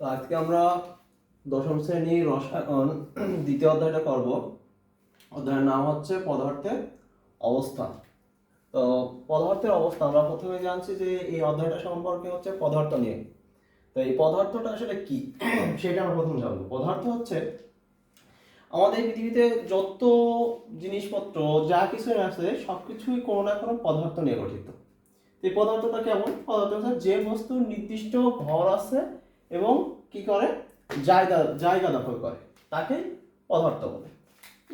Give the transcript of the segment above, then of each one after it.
তো আজকে আমরা দশম শ্রেণীর রসায়ন দ্বিতীয় অধ্যায়টা করব। অধ্যায়ের নাম হচ্ছে পদার্থের অবস্থা। তো পদার্থের অবস্থা আমরা প্রথমে জানছি যে এই অধ্যায়টা সম্পর্কে হচ্ছে পদার্থ নিয়ে। তো এই পদার্থটা আসলে কি সেটা আমরা প্রথম জানবো। পদার্থ হচ্ছে আমাদের পৃথিবীতে যত জিনিসপত্র যা কিছু আছে সবকিছুই কোনো না কোনো পদার্থ নিয়ে গঠিত। এই পদার্থটা কেমন? পদার্থ হচ্ছে যে বস্তুর নির্দিষ্ট ভর আছে এবং কি করে জায়গা দখল করে তাকে পদার্থ বলে।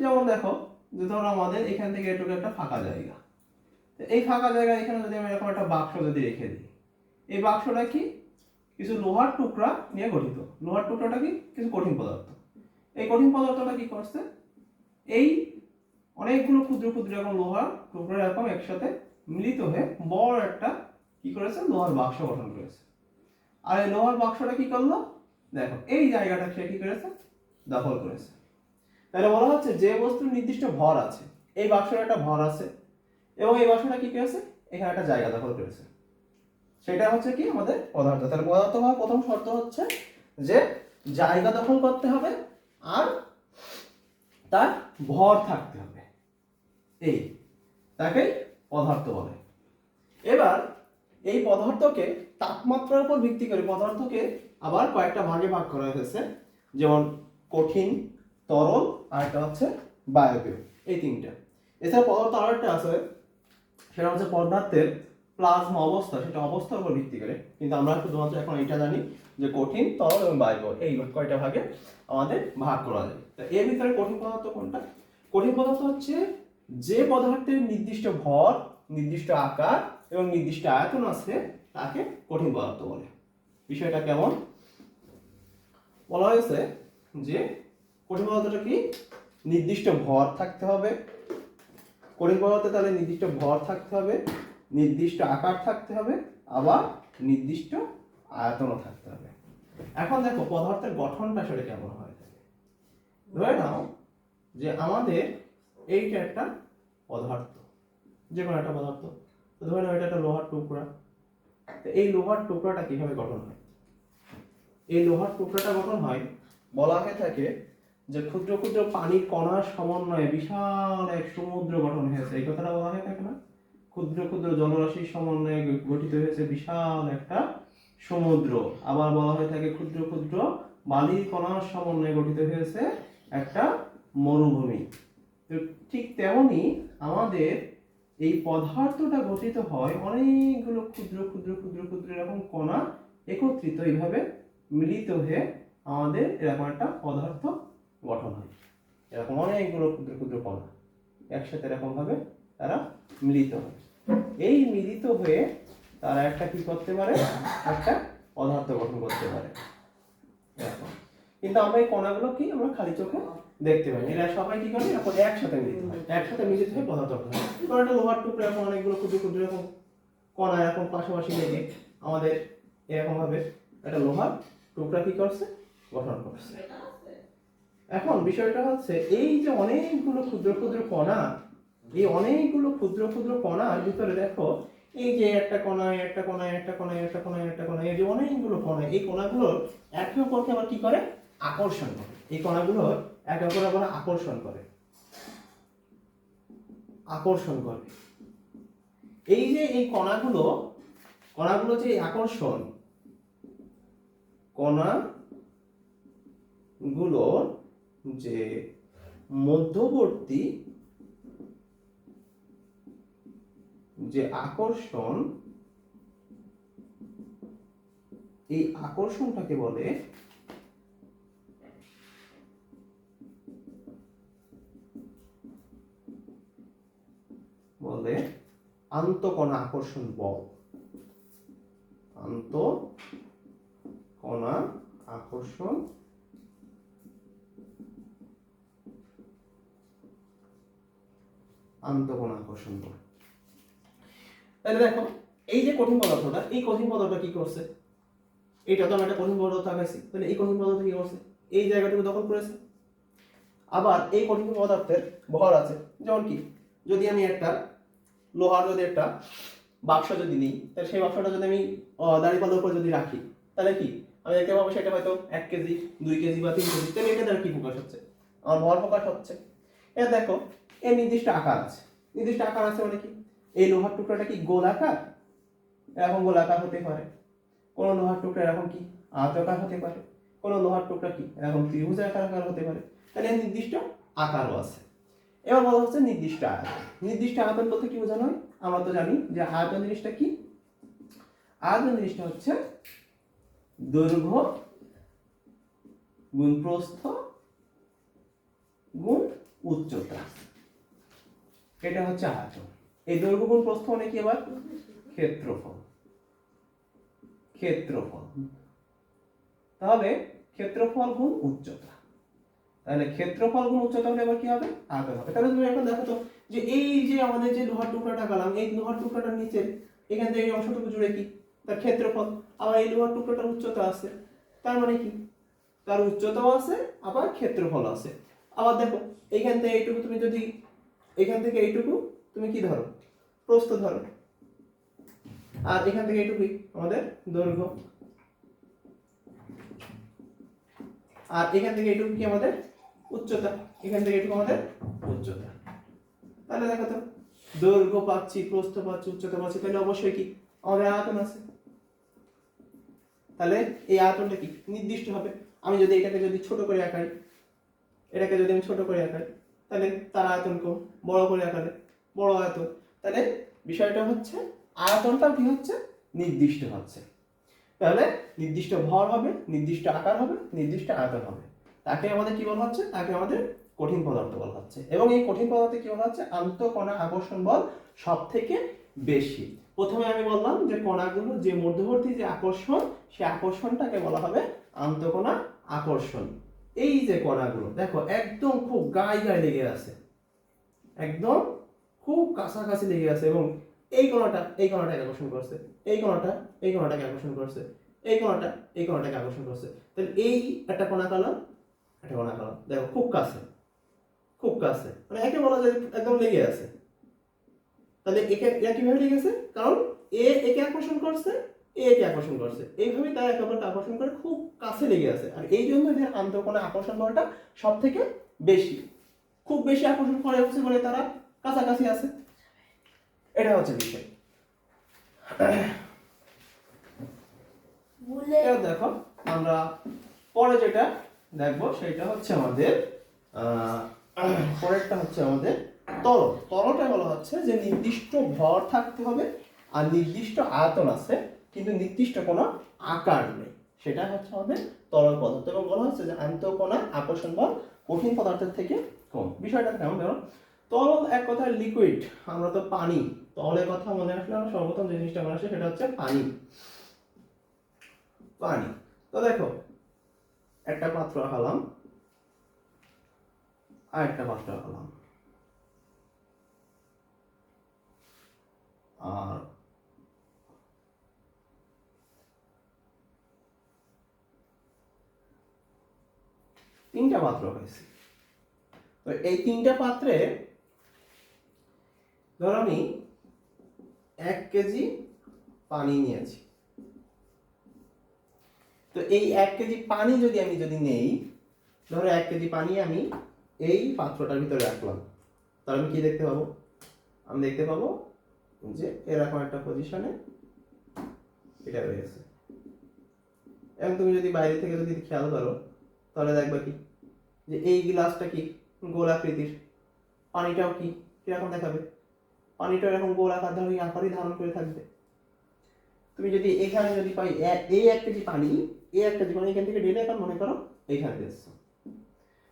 যেমন দেখো, যে ধরো আমাদের এখান থেকে এটুকু একটা ফাঁকা জায়গা, এই ফাঁকা জায়গা এখানে যদি আমি এরকম একটা বাক্স যদি রেখে দিই, এই বাক্সটা কি কিছু লোহার টুকরা নিয়ে গঠিত। লোহার টুকরাটা কি কিছু কঠিন পদার্থ। এই কঠিন পদার্থটা কি করছে, এই অনেকগুলো ক্ষুদ্র ক্ষুদ্র এরকম লোহার টুকরা এরকম একসাথে মিলিত হয়ে বড় একটা কি করেছে লোহার বাক্স গঠন করেছে। আর এই লোহার বাক্সটা কি করলো, দেখো এই জায়গাটা সে কি করেছে দখল করেছে। তাহলে বলা হচ্ছে যে বস্তুর নির্দিষ্ট ভর আছে, এই বাক্সের একটা ভর আছে এবং এই বাক্সটা কি করেছে এখানে একটা জায়গা দখল করেছে, সেটা হচ্ছে কি আমাদের পদার্থ। তাহলে পদার্থ হওয়ার প্রথম শর্ত হচ্ছে যে জায়গা দখল করতে হবে আর তার ভর থাকতে হবে, এই তাকেই পদার্থ বলে। এবার এই পদার্থকে তাপমাত্রার উপর ভিত্তি করে পদার্থকে আবার কয়েকটা ভাগে ভাগ করা হয়েছে, যেমন কঠিন, তরল আর একটা হচ্ছে বায়বীয়, এই তিনটা। এছাড়া পদার্থ আর একটা আছে, সেটা হচ্ছে পদার্থের প্লাজমা অবস্থা, সেটা অবস্থার উপর ভিত্তি করে। কিন্তু আমরা শুধুমাত্র এখন এটা জানি যে কঠিন, তরল এবং বায়বীয় এই কয়টা ভাগে আমাদের ভাগ করা যায়। তো এর ভিতরে কঠিন পদার্থ কোনটা? কঠিন পদার্থ হচ্ছে যে পদার্থের নির্দিষ্ট ভর, নির্দিষ্ট আকার এবং নির্দিষ্ট আয়তন আছে তাকে কঠিন পদার্থ বলে। বিষয়টা কেমন? বলা হয়েছে যে কঠিন পদার্থটা কি নির্দিষ্ট ভর থাকতে হবে, কঠিন পদার্থে তাহলে নির্দিষ্ট ভর থাকতে হবে, নির্দিষ্ট আকার থাকতে হবে, আবার নির্দিষ্ট আয়তনও থাকতে হবে। এখন দেখো পদার্থের গঠনটা আসলে কেমন হয়। ধরে নাও যে আমাদের এইটা একটা পদার্থ, যে কোনো একটা পদার্থ। তো ধরে নাও এটা একটা লোহার টুকরা। তো এই লোহার টুকরাটা কিভাবে গঠন হয়? এই লোহার টুকরাটা গঠন হয়, বলা হয়ে থাকে যে ক্ষুদ্র ক্ষুদ্র পানির কণার সমন্বয়ে বিশাল এক সমুদ্র গঠন হয়েছে। এই কথাটা বলা হয়ে থাকে না? ক্ষুদ্র ক্ষুদ্র জলরাশির সমন্বয়ে গঠিত হয়েছে বিশাল একটা সমুদ্র। আবার বলা হয়ে থাকে ক্ষুদ্র ক্ষুদ্র বালির কণার সমন্বয়ে গঠিত হয়েছে একটা মরুভূমি। ঠিক তেমনি আমাদের এই পদার্থটা গঠিত হয় অনেকগুলো ক্ষুদ্র ক্ষুদ্র ক্ষুদ্র ক্ষুদ্র এরকম কণা একত্রিত এইভাবে মিলিত হয়ে আমাদের এরকম একটা পদার্থ গঠন হয়। এরকম অনেকগুলো ক্ষুদ্র ক্ষুদ্র কণা একসাথে এরকম ভাবে তারা মিলিত হয়। এই মিলিত হয়ে তারা একটা কি করতে পারে, একটা পদার্থ গঠন করতে পারে। কিন্তু আমরা এই কণাগুলো কি আমরা খালি চোখে দেখতে পাই, এরা সবাই কি করে এখন একসাথে মিলিত হয়, একসাথে মিলিত হয়ে পদার্থ গঠন হয়। কারণ একটা লোহার টুকরা এখন অনেকগুলো ক্ষুদ্র ক্ষুদ্র এরকম কণা এখন পাশাপাশি লেগে আমাদের এরকম ভাবে একটা লোহার টুকরা কি করছে গঠন করছে। এখন বিষয়টা হচ্ছে এই যে অনেকগুলো ক্ষুদ্র ক্ষুদ্র কণা, এই অনেকগুলো ক্ষুদ্র ক্ষুদ্র কণার ভিতরে দেখো এই যে একটা কণায় একটা কণায় একটা কণায় একটা কণায় একটা কণায় এই যে অনেকগুলো কণা, এই কণাগুলো একে অপরকে আবার কি করে আকর্ষণ করে। এই কণাগুলো একে অপরকে আবার আকর্ষণ করে, আকর্ষণ করে। এই যে এই কণাগুলো কণাগুলো যে আকর্ষণ, কণাগুলোর যে মধ্যবর্তী যে আকর্ষণ, এই আকর্ষণটাকে বলে আন্তঃকণা আকর্ষণ বল। আন্তঃকণা আকর্ষণ আন্তঃকণা আকর্ষণ বল। তাহলে দেখো এই যে কঠিন পদার্থটা, এই কঠিন পদার্থটা কি করছে, এটা তো আমরা একটা কঠিন পদার্থ আঁকাইছি, তাহলে এই কঠিন পদার্থ কি করছে এই জায়গাটুকু দখল করেছে। আবার এই কঠিন পদার্থের ভর আছে, যেমন কি যদি আমি একটা লোহার যদি একটা বাক্স যদি নিই, তাহলে সেই বাক্সটা যদি আমি দাঁড়িপাল্লার উপর যদি রাখি, তাহলে কি আমি দেখতে পাবো সেটা হয়তো 1 কেজি 2 কেজি বা 3 কেজি। তাহলে এটা দ্বারা কি প্রকাশ হচ্ছে? আমার ভর প্রকাশ হচ্ছে। এটা দেখো এর নির্দিষ্ট আকার আছে। নির্দিষ্ট আকার আছে মানে কি? এই লোহার টুকরাটা কি গোলাকার? এরকম গোলাকার হতে পারে। কোন লোহার টুকরা এরকম কি আয়তাকার হতে পারে। কোন লোহার টুকরা কি এরকম ত্রিভুজাকার হতে পারে। তাহলে নির্দিষ্ট আকারও আছে। এবার বলা হচ্ছে নির্দিষ্ট আয়তন। নির্দিষ্ট আয়তন বলতে কি বোঝানো হয়? আমরা তো জানি যে আয়তন জিনিসটা কি? আয়তন জিনিসটা হচ্ছে দৈর্ঘ্য গুণ প্রস্থ গুণ উচ্চতা। এটা হচ্ছে আয়তন। এই দৈর্ঘ্য গুণ প্রস্থ মানে কি? আবার ক্ষেত্রফল। ক্ষেত্রফল তাহলে ক্ষেত্রফল গুণ উচ্চতা। তাহলে ক্ষেত্রফল গুণ উচ্চতা হলে আবার কি হবে? আয়তন হবে। তাহলে তুমি এখন দেখো তো যে এই যে আমাদের যে লোহার টুকরাটা গেলাম, এই লোহার টুকরাটার নিচে এখান থেকে এই অংশটুকু জুড়ে কি তার ক্ষেত্রফল। আবার এই লোহার টুকরাটার উচ্চতা আছে, তার মানে কি তার উচ্চতাও আছে আবার ক্ষেত্রফল আছে। আবার দেখো এইখান থেকে এইটুকু তুমি যদি এখান থেকে এইটুকু তুমি কি ধরো? প্রস্থ ধরো। আর এখান থেকে এইটুকুই আমাদের দৈর্ঘ্য। আর এখান থেকে এইটুকু কি আমাদের উচ্চতা। এখান থেকে এইটুকু আমাদের উচ্চতা। তাহলে দেখো তো দৈর্ঘ্য পাচ্ছি, প্রস্থ পাচ্ছি, উচ্চতা পাচ্ছি, তাহলে অবশ্যই কি আমাদের আয়তন আছে। তাহলে এই আয়তনটা কি নির্দিষ্ট হবে। আমি যদি এটাকে যদি ছোট করে আঁকাই, এটাকে যদি আমি ছোট করে আঁকাই, তাহলে তার আয়তন কম। বড় করে আঁকালে বড় আয়তন। তাহলে বিষয়টা হচ্ছে আয়তনটা কি হচ্ছে? নির্দিষ্ট হচ্ছে। তাহলে নির্দিষ্ট ভর হবে, নির্দিষ্ট আকার হবে, নির্দিষ্ট আয়তন হবে। তাকে আমাদের কি বলা হচ্ছে? তাকে আমাদের কঠিন পদার্থ বলা হচ্ছে। এবং এই কঠিন পদার্থে কি বলা হচ্ছে? আন্তঃকণা আকর্ষণ বল সব থেকে বেশি। প্রথমে আমি বললাম যে কণাগুলো যে মধ্যবর্তী যে আকর্ষণ, সেই আকর্ষণটাকে বলা হবে আন্তঃকণা আকর্ষণ। এই যে কণাগুলো দেখো একদম খুব গায়ে গায়ে লেগে আছে, একদম খুব কাছাকাছি লেগে আছে, এবং এই কণাটাকে আকর্ষণ করছে, এই কণাটাকে আকর্ষণ করছে, এই কণাটাকে আকর্ষণ করছে। তাহলে এই একটা কণা কালাম, একটা কণা কালাম, দেখো খুব কাছে, খুব কাছে, মানে একে বলা যায় একদম লেগে আছে। তাহলে এরা কিভাবে লেগে আছে? কারণ একে আকর্ষণ করছে, একে আকর্ষণ করছে, এইভাবে তারা একে অপরকে আকর্ষণ করে খুব কাছে লেগে আছে। আর এই জন্য এদের আন্তঃকণা আকর্ষণ বলটা সব থেকে বেশি। খুব বেশি আকর্ষণ করে হচ্ছে বলে তারা কাছাকাছি আছে। এটা হচ্ছে বিষয়। এবার দেখো আমরা পরে যেটা দেখবো সেটা হচ্ছে আমাদের পরেরটা হচ্ছে আমাদের তরল। তরলটা বলা হচ্ছে যে নির্দিষ্ট ভর থাকতে হবে আর নির্দিষ্ট আয়তন আছে কিন্তু নির্দিষ্ট কোনো আকার নেই, সেটা হচ্ছে আমাদের তরল পদার্থ। এবং বলা হচ্ছে যে আন্তঃকণা আকর্ষণ বল কঠিন পদার্থের থেকে কম। বিষয়টা কেমন? ধরো তরল এক কথায় লিকুইড, আমরা তো পানি, তরলের কথা মনে আসলে আমরা সর্বপ্রথম যে জিনিসটা মনে আসে সেটা হচ্ছে পানি। পানি তো দেখো একটা পাত্র আঁকালাম আর একটা পাত্র আঁকালাম, আর তিনটা পাত্র হয়েছে। তো এই তিনটা পাত্রে ধর আমি 1 কেজি পানি নিয়েছি। তো এই 1 কেজি পানি যদি নেই, ধরো 1 কেজি পানি আমি এই পাত্রটার ভিতরে রাখলাম, তাহলে আমি কি দেখতে পাবো? আমি দেখতে পাবো যে এরকম একটা পজিশনে এটা রয়েছে। এবং তুমি যদি বাইরে থেকে যদি খেয়াল করো তাহলে দেখবে কি যে এই গ্লাসটা কি গোলাকৃতির, পানিটাও কি কিরকম দেখাবে? পানিটা এরকম গোলাকার আকারই ধারণ করে থাকবে। তুমি যদি এখানে যদি পাই এই 1 কেজি পানি, এই 1 কেজি পানি এখান থেকে ঢেলে এখন মনে করো এইখানে দিচ্ছ,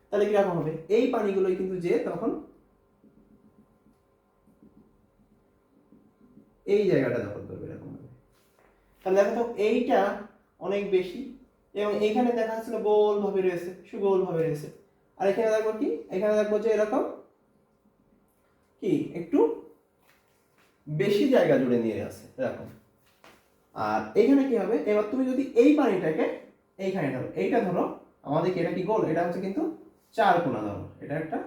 তাহলে কিরকম হবে? এই পানিগুলোই কিন্তু যে তখন এই জায়গাটা দখল করবে এরকম ভাবে। তাহলে দেখো তো এইটা অনেক বেশি, এবং এইখানে দেখা যাচ্ছিল গোল ভাবে রয়েছে, সুগোল ভাবে রয়েছে। আর এখানে দেখবো কি, এখানে দেখবো যে এরকম কি একটু বেশি জায়গা জুড়ে নিয়ে আছে এরকম। আর এখানে কি হবে? এবার তুমি যদি এই পানিটাকে এইখানে ধরো, এইটা ধরো আমাদের কি এটা কি গোল? এটা হচ্ছে কিন্তু 4 কোণা। ধরো এটা একটা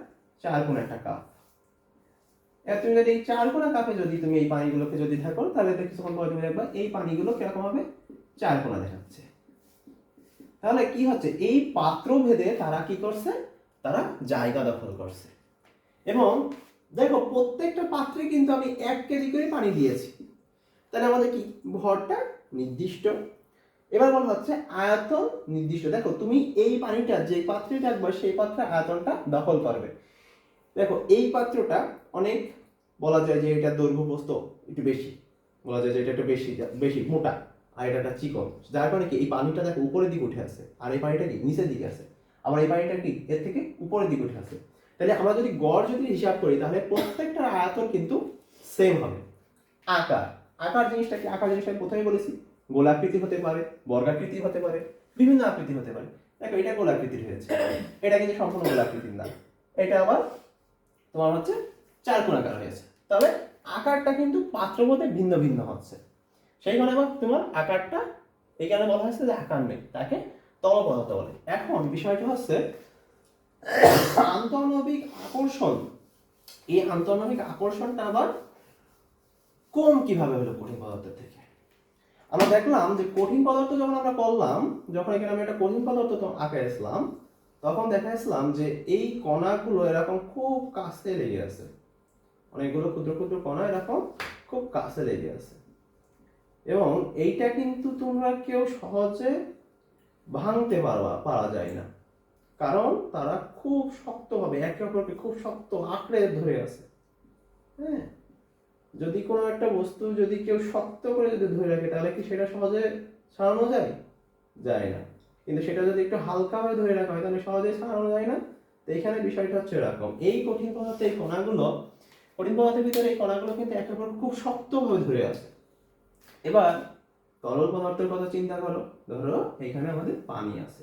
4 কোণা একটা কাপ। এবার তুমি যদি এই 4 কোণা কাপে যদি তুমি এই পানিগুলোকে যদি দেখো, তাহলে কিছুক্ষণ পরে তুমি দেখবা এই পানিগুলো কিরকম হবে? 4 কোণা দেখাচ্ছে। তাহলে কি হচ্ছে, এই পাত্র ভেদে তারা কি করছে, তারা জায়গা দখল করছে। এবং দেখো প্রত্যেকটা পাত্রে কিন্তু আমি 1 কেজি করে পানি দিয়েছি, তাহলে আমাদের কি ভরটা নির্দিষ্ট। এবার বলা হচ্ছে আয়তন নির্দিষ্ট। দেখো তুমি এই পানিটা যে পাত্রে রাখবে সেই পাত্রে আয়তনটা দখল করবে। দেখো এই পাত্রটা অনেক, বলা যায় যে এটা দৈর্ঘ্য প্রস্থ একটু বেশি, বলা যায় যে এটা একটু বেশি বেশি মোটা, আর এটা একটা চিকন, যার কারণে কি এই পানিটা দেখো উপরের দিকে উঠে আসে, আর এই পানিটা কি নিচের দিকে আসে, আবার এই পানিটা কি এর থেকে উপরের দিকে উঠে আসে। তাহলে আমরা যদি গড় যদি হিসাব করি তাহলে প্রত্যেকটার আয়তন কিন্তু সেম হবে। আকার, আকার জিনিসটা কি, আকার জিনিসটা আমি প্রথমেই বলেছি গোলাকৃতি হতে পারে, বর্গাকৃতি হতে পারে, বিভিন্ন আকৃতি হতে পারে। দেখো এটা গোলাকৃতির হয়েছে, এটা কিন্তু সম্পূর্ণ গোলাকৃতির না, এটা আবার তোমার হচ্ছে চারকোণাকার হয়েছে। তবে আকারটা কিন্তু পাত্রভেদে ভিন্ন ভিন্ন হচ্ছে, সেই কারণে আবার তোমার আকারটা এখানে বলা হয়েছে যে আকার নেই, তাকে তরল পদার্থ বলে। এখন বিষয়টা হচ্ছে আন্তঃনবিক আকর্ষণ। এই আন্তঃনবিক আকর্ষণটা আবার কম কিভাবে হলো কঠিন পদার্থের থেকে। আমরা দেখলাম যে কঠিন পদার্থ যখন আমরা করলাম, যখন এখানে আমি একটা কঠিন পদার্থ আঁকাইছিলাম, তখন দেখাইছিলাম যে এই কণাগুলো এরকম খুব কাছে লেগে আছে, অনেকগুলো ক্ষুদ্র ক্ষুদ্র কণা এরকম খুব কাছে লেগে আছে, এবং এইটা কিন্তু তোমরা কেউ সহজে ভাঙতে পারা যায় না, কারণ তারা খুব শক্তভাবে একে অপরকে খুব শক্ত আঁকড়ে ধরে আছে। হ্যাঁ, যদি কোনো একটা বস্তু যদি কেউ শক্ত করে যদি ধরে রাখে তাহলে কি সেটা সহজে ছাড়ানো যায়? যায় না। কিন্তু সেটা যদি একটু হালকাভাবে ধরে রাখা হয় তাহলে সহজেই ছাড়ানো যায় না। তো এখানে বিষয়টা হচ্ছে এরকম, এই কঠিন পদার্থের এই কণাগুলো, কঠিন পদার্থের ভিতরে এই কণাগুলো কিন্তু একে অপরকে খুব শক্তভাবে ধরে আছে। এবার তরল পদার্থের কথা চিন্তা করো, ধরো এখানে আমাদের পানি আছে,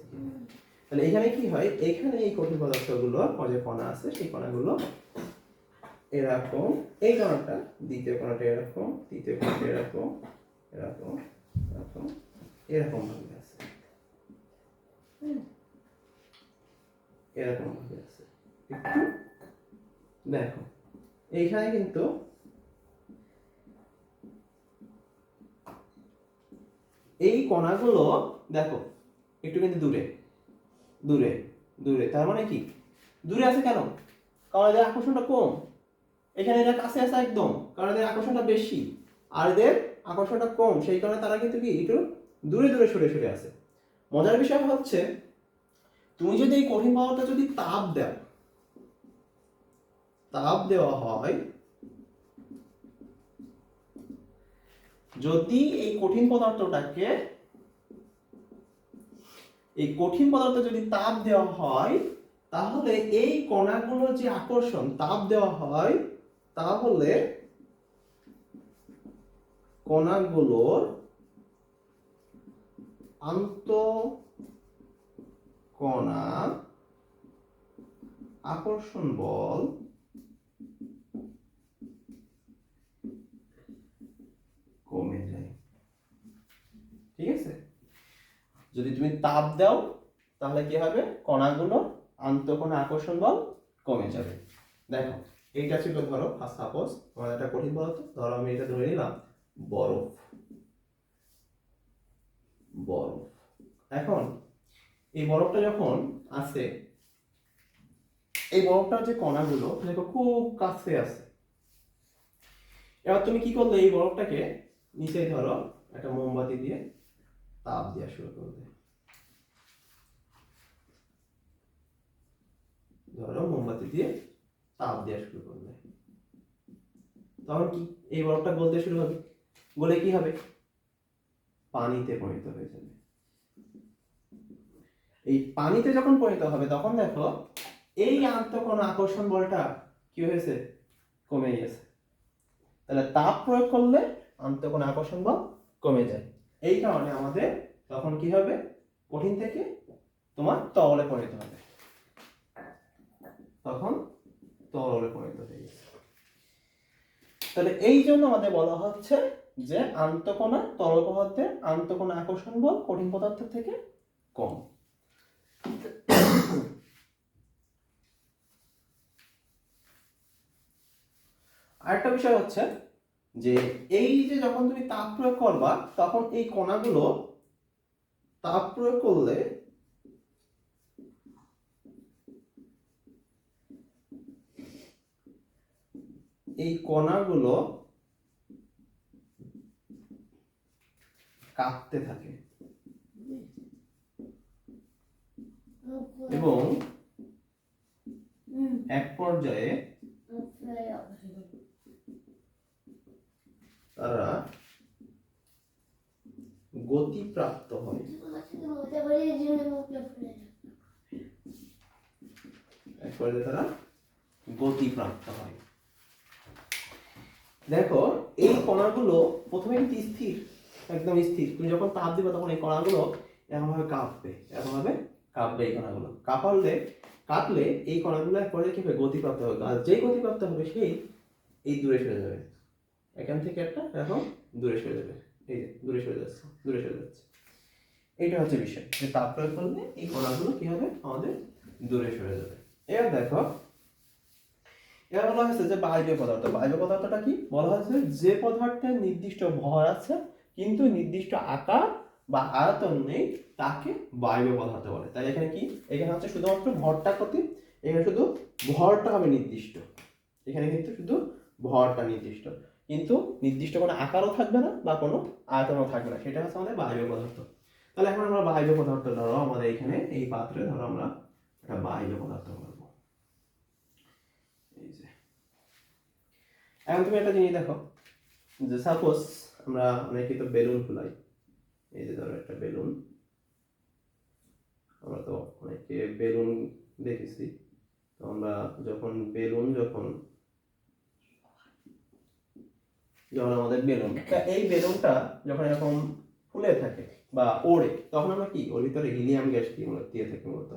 তাহলে এখানে কি হয়, এখানে এই কঠিন পদার্থগুলো যে কণা আছে সেই কণাগুলো এরকম, এই কণাটা দ্বিতীয় কণাটা এরকম, তৃতীয় কণাটা এরকম এরকম এরকম এরকম ভাবে আছে, এরকম ভাবে আছে। একটু দেখো এইখানে কিন্তু এই কণাগুলো দেখো একটু কিন্তু দূরে দূরে দূরে, তার মানে কি দূরে আছে কেন? কারণ এদের আকর্ষণটা কম। এখানে এরা কাছে আছে একদম, কারণ এদের আকর্ষণটা বেশি, আর এদের আকর্ষণটা কম, সেই কারণে তারা কিন্তু কি একটু দূরে দূরে সরে সরে আছে। মজার বিষয় হচ্ছে তুমি যদি এই কঠিন পদার্থ যদি তাপ দাও, তাপ দেওয়া হয়, যদি এই কঠিন পদার্থটাকে, এই কঠিন পদার্থ যদি তাপ দেওয়া হয় তাহলে এই কণাগুলোর যে আকর্ষণ তাপ দেওয়া হয়, তাহলে কণাগুলোর আন্তঃকণা আকর্ষণ বল কমে যায়। ঠিক আছে, যদি তুমি তাপ দাও তাহলে কি হবে, কণাগুলো আন্তঃকণা আকর্ষণ বল কমে যাবে। দেখো এইটা ছিল ধরো সাপোজ তোমার একটা কঠিন পদার্থ, ধরো আমি এটা ধরে নিলাম বরফ, বরফ। এখন এই বরফটা যখন আছে, এই বরফটার যে কণাগুলো দেখো খুব কাছে আছে। এবার তুমি কি করলে, এই বরফটাকে নিচে ধরো একটা মোমবাতি দিয়ে তাপ দেওয়া শুরু করবে, ধরো মোমবাতি দিয়ে তাপ দেওয়া শুরু করবে, তখন কি এই বরফটা গলতে শুরু হবে, গলে কি হবে, পানিতে পরিণত হয়ে যাবে। এই পানিতে যখন পরিণত হবে তখন দেখো এই আন্তঃকণা আকর্ষণ বলটা কি হয়েছে, কমে গেছে। তাহলে তাপ প্রয়োগ করলে আন্তঃকণা আকর্ষণ বল কমে যায়। এই কারণে আমাদের তখন কি হবে, কঠিন থেকে তোমার তরলে পরিণত হবে, তখন তরলে পরিণত হয়ে গেছে। তাহলে এই জন্য আমাদের বলা হচ্ছে যে আন্তঃকণা তরল পদার্থের আন্তঃকণা আকর্ষণ বল কঠিন পদার্থের থেকে কম। আরেকটা বিষয় হচ্ছে যে এই যে যখন তুমি তাপ প্রয়োগ করবা তখন এই কণাগুলো তাপ প্রয়োগ করলে এই কণাগুলো কাঁপতে থাকে এবং এক পর্যায়ে তারা গতিপ্রাপ্ত হয়। এক পর্যায়ে তারা গতিপ্রাপ্ত হয়। দেখো এই কণাগুলো প্রথমে কিন্তু স্থির, একদম স্থির। তুমি যখন তাপ দিবে তখন এই কণাগুলো এরকম ভাবে কাঁপবে, এরকম ভাবে কাঁপবে। এই কণাগুলো কাঁপলে এই কণাগুলো এক পর্যায়ে কি হবে, গতিপ্রাপ্ত হবে। আর যেই গতিপ্রাপ্ত হবে সেই এই দূরে সরে যাবে, এখান থেকে একটা এখন দূরে সরে যাবে। এই যে দূরে সরে যাচ্ছে, দূরে সরে যাচ্ছে। এইটা হচ্ছে বিষয় যে তাপ প্রয়োগ করলে এই কণাগুলো কি হবে, আমাদের দূরে সরে যাবে। এবার দেখো, এবার বলা হয়েছে যে বায়বীয় পদার্থ। বায়বীয় পদার্থটা কি বলা হয়েছে, যে পদার্থের নির্দিষ্ট ভর আছে কিন্তু নির্দিষ্ট আকার বা আয়তন নেই তাকে বায়বীয় পদার্থ বলে। তাই এখানে কি, এখানে হচ্ছে শুধুমাত্র ভরটা কত, এখানে শুধু ভরটা হবে নির্দিষ্ট, এখানে কিন্তু শুধু ভরটা নির্দিষ্ট, কিন্তু নির্দিষ্ট কোনো আকারও থাকবে না বা কোনো আয়তনও থাকবে না, সেটা হচ্ছে আমাদের বায়বীয় পদার্থ। তাহলে এখন আমরা বায়বীয় পদার্থ ধরো আমাদের এখানে এই পাত্রে ধরো আমরা একটা বায়বীয় পদার্থ করবো। এই যে এখন তুমি একটা জিনিস দেখো, যে সাপোজ আমরা অনেকে তো বেলুন ফুলাই। এই যে ধরো একটা বেলুন, আমরা তো অনেকে বেলুন দেখেছি। তো আমরা যখন আমাদের বেলুন, এই বেলুনটা যখন এরকম ফুলে থাকে বা ওড়ে, তখন আমরা কি ওর ভিতরে হিলিয়াম গ্যাস দিয়ে থাকি মূলত,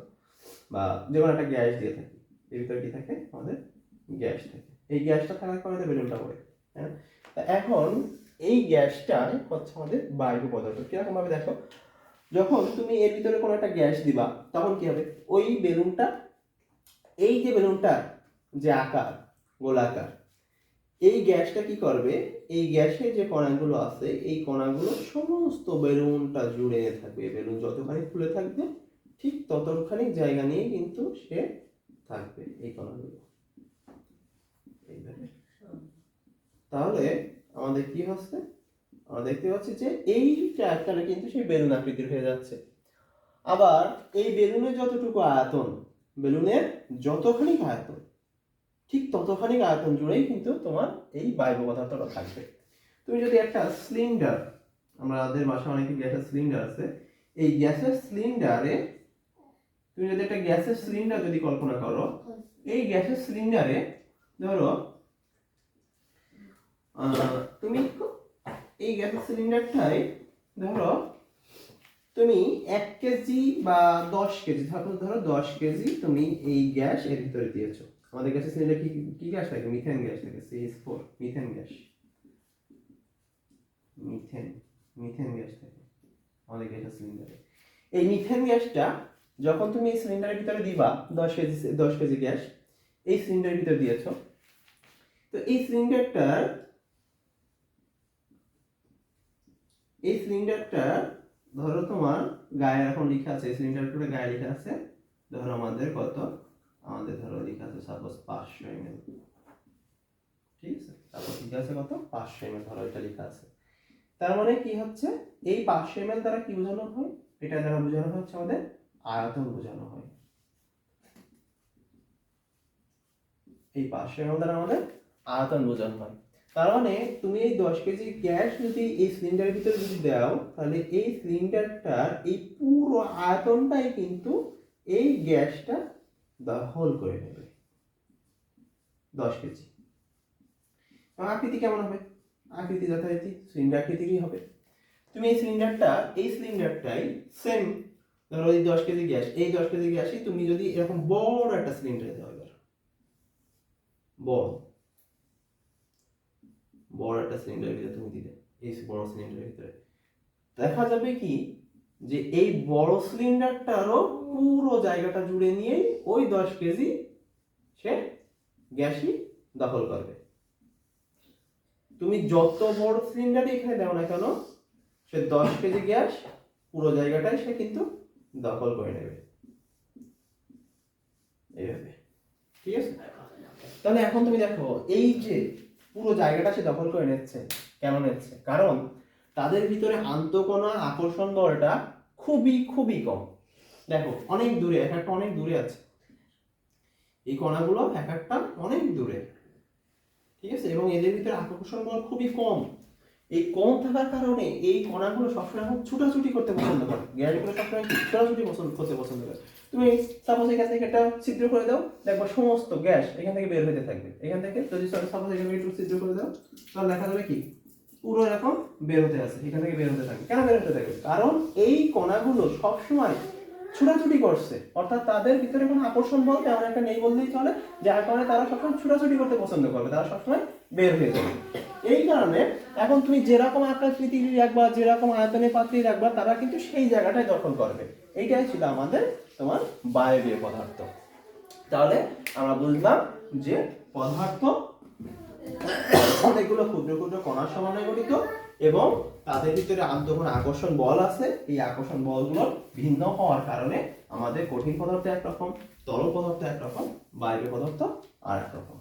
বা যে কোনো একটা গ্যাস দিয়ে থাকি। এর ভিতরে কি থাকে, আমাদের গ্যাস থাকে। এই গ্যাসটা থাকার কারণে বেলুনটা ওড়ে। হ্যাঁ, এখন এই গ্যাসটা হচ্ছে আমাদের বায়ু পদার্থ। কিরকম ভাবে দেখো, যখন তুমি এর ভিতরে কোনো একটা গ্যাস দিবা তখন কি হবে, ওই বেলুনটা, এই যে বেলুনটার যে আকার গোলাকার, এই গ্যাসটা কি করবে, এই গ্যাসে যে কণাগুলো আছে এই কণাগুলো সমস্ত বেলুনটা জুড়ে থাকবে। বেলুন যতখানি ফুলে থাকবে ঠিক ততখানি জায়গা নিয়ে কিন্তু সে থাকবে এই কণাগুলো এইভাবে। তাহলে আমাদের কি হচ্ছে, আমরা দেখতে পাচ্ছি যে এই ট্র্যাকটা কিন্তু সেই বেলুন আকৃতির হয়ে যাচ্ছে। আবার এই বেলুনের যতটুকু আয়তন, বেলুনের যতখানি আয়তন ঠিক ততখানি আয়তন জুড়েই কিন্তু তোমার এই বায়বীয় পদার্থটা থাকবে। তুমি যদি একটা সিলিন্ডার, আমাদের বাসায় অনেক গ্যাসের সিলিন্ডার আছে, এই গ্যাসের সিলিন্ডারে তুমি যদি একটা গ্যাসের সিলিন্ডার যদি কল্পনা করো, এই গ্যাসের সিলিন্ডারে ধরো তুমি এই গ্যাসের সিলিন্ডারটাই ধরো তুমি 1 কেজি বা 10 কেজি, ধরো 10 কেজি তুমি এই গ্যাস এর ভিতরে দিয়েছো। আমাদের গ্যাসের সিলিন্ডার কি গ্যাস থাকে, মিথেন গ্যাস থাকে, CH4 methane gas, methane gas থাকে আমাদের গ্যাসের সিলিন্ডারে। এই মিথেন গ্যাসটা যখন তুমি এই সিলিন্ডারের ভিতরে দিবা, 10 কেজি গ্যাস এই সিলিন্ডারের ভিতরে দিয়েছো, তো এই সিলিন্ডারটা ধরো তোমার গায়ে এখন লেখা আছে, সিলিন্ডারটার গায়ে লেখা আছে ধরো আমাদের কত, আমাদের ধরো লেখা আছে সাপোজ 500 ml। ঠিক আছে, তারপর ঠিক আছে কত 500 ml ধরো এটা লেখা আছে। তার মানে কি হচ্ছে, এই 500 ml দ্বারা কি বোঝানো হয়, এটা দ্বারা বোঝানো হচ্ছে আমাদের আয়তন বোঝানো হয়। এই 500 ml দ্বারা আমাদের আয়তন বোঝানো হয়। তার মানে তুমি এই 10 কেজি গ্যাস যদি এই সিলিন্ডারের ভিতরে যদি দাও, তাহলে এই সিলিন্ডারটার এই পুরো আয়তনটাই কিন্তু এই গ্যাসটা দখল করে নেবে 10 কেজি। আকৃতি কেমন হবে, আকৃতি যথারীতি সিলিন্ডার আকৃতিরই হবে। তুমি এই সিলিন্ডারটাই সেম ধরো এই 10 কেজি গ্যাস, এই 10 কেজি গ্যাসই তুমি যদি এরকম বড় একটা সিলিন্ডারে দাও, এবার বড় একটা সিলিন্ডারের ভিতরে তুমি দিলে, এই বড় সিলিন্ডারের ভিতরে দেখা যাবে কি যে এই বড় সিলিন্ডারটারও পুরো জায়গাটা জুড়ে নিয়ে ওই 10 কেজি সে গ্যাসই দখল করবে। তুমি যত বড় সিলিন্ডারই এখানে দাও না কেন, সে 10 কেজি গ্যাস পুরো জায়গাটাই সে কিন্তু দখল করে নেবে এইভাবে। ঠিক আছে, তাহলে এখন তুমি দেখো এই যে পুরো জায়গাটা সে দখল করে নিচ্ছে। কেন নিচ্ছে? কারণ তাদের ভিতরে আন্তঃকণা আকর্ষণ বলটা খুবই খুবই কম। দেখো অনেক দূরে, এক একটা অনেক দূরে আছে, এই কণাগুলো এক একটা অনেক দূরে, ঠিক আছে, এবং এদের ভিতরে আকর্ষণ বল খুবই কম। এই কম থাকার কারণে এই কণাগুলো সবসময় এখন ছুটাছুটি করতে পছন্দ করে, গ্যাসগুলো সবসময় কি ছুটাছুটি করতে পছন্দ করে। তুমি সাপোজ এখান থেকে একটা ছিদ্র করে দাও, দেখবা সমস্ত গ্যাস এখান থেকে বের হতে থাকবে। এখান থেকে যদি সাপোজ এখানে একটু ছিদ্র করে দাও, তাহলে দেখা যাবে কি পুরো এরকম বের হতে আছে, এখান থেকে বের হতে থাকবে। কেন বের হতে থাকবে? কারণ এই কণাগুলো সবসময় ছুটাছুটি করছে, অর্থাৎ তাদের ভিতরে কোনো আকর্ষণ বল তেমন একটা নেই বললেই চলে, যার কারণে তারা সবসময় ছুটাছুটি করতে পছন্দ করবে, তারা সবসময় বের হয়ে যাবে। এই কারণে এখন তুমি যেরকম আকৃতি রাখবা, যেরকম আয়তনে পাত্রী রাখবা, তারা কিন্তু সেই জায়গাটাই দখল করবে। এইটাই ছিল আমাদের তোমার বায়বীয় পদার্থ। তাহলে আমরা বুঝলাম যে পদার্থ অনেকগুলো ক্ষুদ্র ক্ষুদ্র কণার সমন্বয়ে গঠিত এবং তাদের ভিতরে আন্তঃকণা আকর্ষণ বল আছে। এই আকর্ষণ বলগুলো ভিন্ন হওয়ার কারণে আমাদের কঠিন পদার্থ একরকম, তরল পদার্থ একরকম, বায়বীয় পদার্থ আর একরকম।